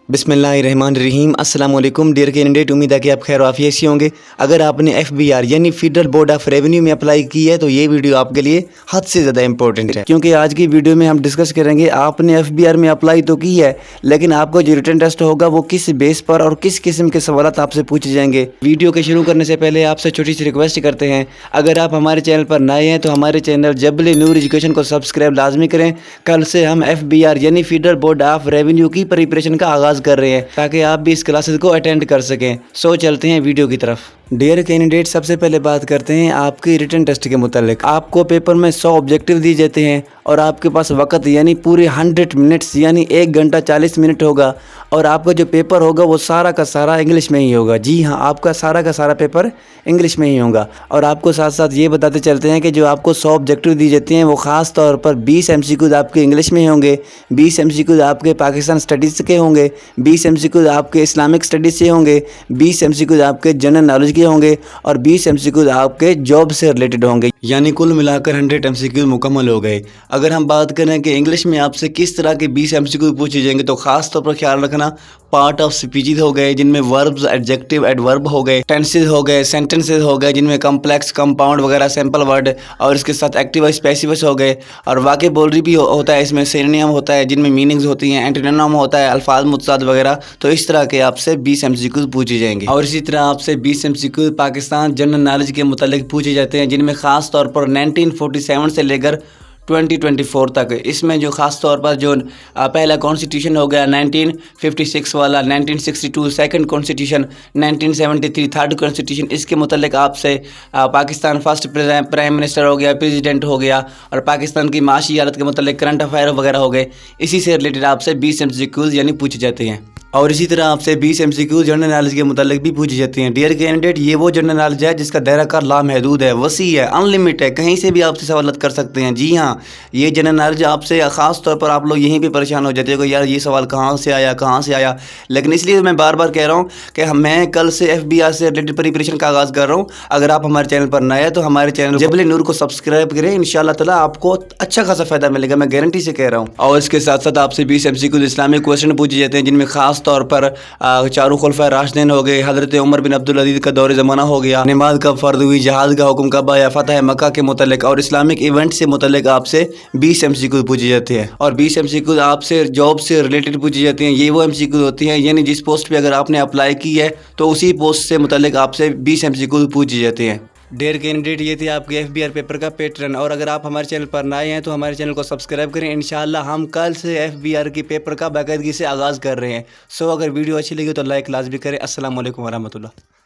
बिस्मिल्लाहिर्रहमानिर्रहीम। अस्सलाम वालेकुम डियर कैंडिडेट, उम्मीद है कि आप खैर वाफियत से होंगे। अगर आपने FBR यानी फेडरल बोर्ड ऑफ रेवेन्यू में अप्लाई की है तो ये वीडियो आपके लिए हद से ज़्यादा इंपॉर्टेंट है, क्योंकि आज की वीडियो में हम डिस्कस करेंगे आपने FBR में अप्लाई तो की है, लेकिन आपको जो रिटन टेस्ट होगा वो किस बेस पर और किस किस्म के सवाल आपसे पूछे जाएंगे। वीडियो के शुरू करने से पहले आपसे छोटी सी रिक्वेस्ट करते हैं, अगर आप हमारे चैनल पर नए हैं तो हमारे चैनल जबल नूर एजुकेशन को सब्सक्राइब लाजमी करें। कल से हम FBR यानी फेडरल बोर्ड ऑफ रेवेन्यू की प्रिपरेशन का आगाज़ कर रहे हैं ताकि आप भी इस क्लासेस को अटेंड कर सकें। सो चलते हैं वीडियो की तरफ। डियर कैंडिडेट, सबसे पहले बात करते हैं आपकी रिटन टेस्ट के मुतालिक। आपको पेपर में 100 ऑब्जेक्टिव दिए जाते हैं और आपके पास वक्त यानी पूरे 100 मिनट्स यानी 1 घंटा 40 मिनट होगा, और आपका जो पेपर होगा वो सारा का सारा इंग्लिश में ही होगा। जी हाँ, आपका सारा का सारा पेपर इंग्लिश में ही होगा। और आपको साथ साथ ये बताते चलते हैं कि जो आपको 100 ऑब्जेक्टिव दिए जाते हैं वो ख़ास तौर पर 20 MCQs आपके इंग्लिश में होंगे, 20 MCQs आपके पाकिस्तान स्टडीज़ के होंगे, 20 MCQs आपके इस्लामिक स्टडीज़ से होंगे, 20 MCQs आपके जनरल नॉलेज के होंगे और 20 MCQs आपके जॉब से रिलेटेड होंगे। यानी कुल मिलाकर 100 MCQs मुकम्मल हो गए। अगर हम बात करें कि इंग्लिश में आपसे किस तरह के 20 MCQs पूछे जाएंगे तो ख़ास तौर पर ख्याल रखना, पार्ट ऑफ स्पीचेज हो गए जिनमें वर्ब्स, एडजेक्टिव, एडवर्ब हो गए, टेंसेज हो गए, सेंटेंसेज हो गए जिनमें कम्प्लेक्स, कंपाउंड वगैरह सिंपल वर्ड, और इसके साथ एक्टिव स्पेसिफिक हो गए, और वाकेबुलरी भी होता है, इसमें सिनोनिम होता है जिनमें मीनिंग्स होती हैं, एंटोनिम होता है, अल्फाज मुतसाद वगैरह। तो इस तरह के आपसे 20 MCQs पूछे जाएंगे। और इसी तरह आपसे 20 MCQs पाकिस्तान जनरल नॉलेज के मुतालिक पूछे जाते हैं, जिनमें ख़ास तौर पर 1947 से लेकर 2024 तक। इसमें जो ख़ास तौर पर जो पहला कॉन्स्टिट्यूशन हो गया 1956 वाला, 1962 सेकंड कॉन्स्टिट्यूशन, 1973 थर्ड कॉन्स्टिट्यूशन, इसके मुतालिक आपसे पाकिस्तान फर्स्ट प्राइम मिनिस्टर हो गया, प्रेसिडेंट हो गया, और पाकिस्तान की माशी हालत के मुतालिक करंट अफेयर वगैरह हो गए। इसी से रिलेटेड आपसे 20 MCQs यानी पूछे जाते हैं। और इसी तरह आपसे 20 MCQs जनरल नॉलेज के मुतालिक भी पूछी जाती हैं। डियर कैंडिडेट, ये वो जनरल नॉलेज है जिसका दायरा कार लामहदूद है, वसी है, अनलिमिटेड है, कहीं से भी आपसे सवाल कर सकते हैं। जी हाँ, ये जनरल नॉलेज आपसे ख़ास तौर पर आप लोग यहीं पे परेशान हो जाते हो कि यार ये सवाल कहाँ से आया, लेकिन इसलिए मैं बार बार कह रहा हूँ कि मैं कल से FBR से रिलेटेड प्रिपरेशन का आगाज़ कर रहा हूँ। अगर आप हमारे चैनल पर नए हैं तो हमारे चैनल जबल नूर को सब्सक्राइब करें, इंशाअल्लाह ताला आपको अच्छा खासा फ़ायदा मिलेगा, मैं गारंटी से कह रहा हूँ। और इसके साथ साथ आपसे 20 MCQs इस्लामिक क्वेश्चन पूछे जाते हैं, जिनमें ख़ास तौर पर चारों खुलफा राशिदीन हो गए, हज़रत उमर बिन अब्दुल अजीज़ का दौर ज़माना हो गया, नमाज कब फ़र्द हुई, जहाज़ का हुक्म कब आया, फ़तह मक्का के मुतालिक और इस्लामिक इवेंट से मुतालिक आपसे 20 MCQs पूछे जाते हैं। और 20 MCQs आपसे जॉब से रिलेटेड पूछी जाती हैं। ये वो MCQs होती हैं यानी जिस पोस्ट पे अगर आपने अप्लाई की है तो उसी पोस्ट से मुतालिक आपसे 20 MCQs पूछे जाते हैं। डियर कैंडिडेट, ये थी आपके FBR पेपर का पैटर्न। और अगर आप हमारे चैनल पर नए हैं तो हमारे चैनल को सब्सक्राइब करें। इंशाअल्लाह हम कल से FBR की पेपर का बाकायदगी से आगाज़ कर रहे हैं। सो अगर वीडियो अच्छी लगी तो लाइक लाजमी करें। अस्सलाम वालेकुम वरहमतुल्लाह।